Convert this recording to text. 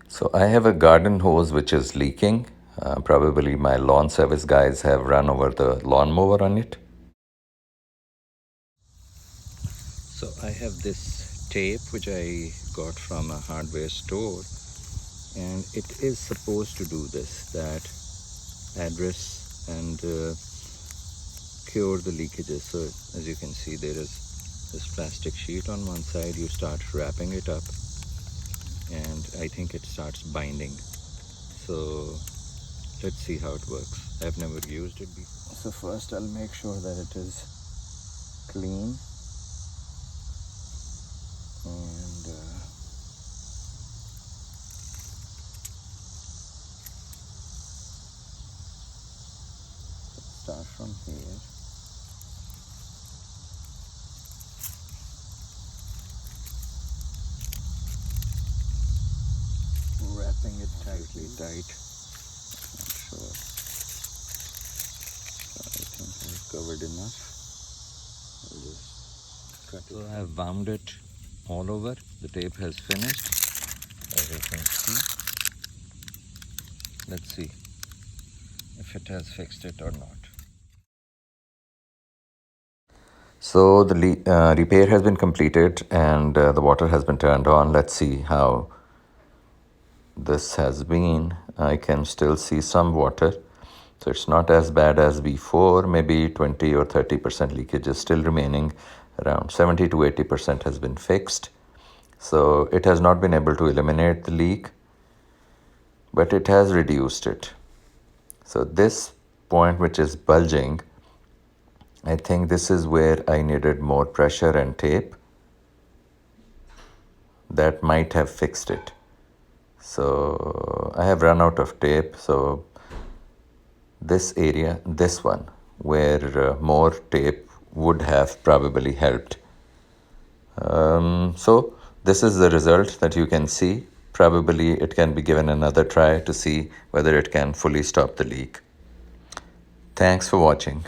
So I have a garden hose which is leaking. Probably my lawn service guys have run over the lawnmower on it. So I have this tape which I got from a hardware store, and it is supposed to do this, that address and cure the leakages. So as you can see, there is this plastic sheet on one side. You start wrapping it up and I think it starts binding. So let's see how it works. I've never used it before. So first I'll make sure that it is clean, and start from here. Wrapping it tightly tight. Not sure. I think I've covered enough. I'll just cut it. So I have wound it all over. The tape has finished, as you can see. Let's see if it has fixed it or not. So the repair has been completed and the water has been turned on. Let's see how this has been. I can still see some water. So it's not as bad as before. Maybe 20 or 30% leakage is still remaining. Around 70 to 80% has been fixed. So it has not been able to eliminate the leak, but it has reduced it. So this point which is bulging, I think this is where I needed more pressure and tape. That might have fixed it. So I have run out of tape. So this area, this one, where more tape would have probably helped. So this is the result that you can see. Probably it can be given another try to see whether it can fully stop the leak. Thanks for watching.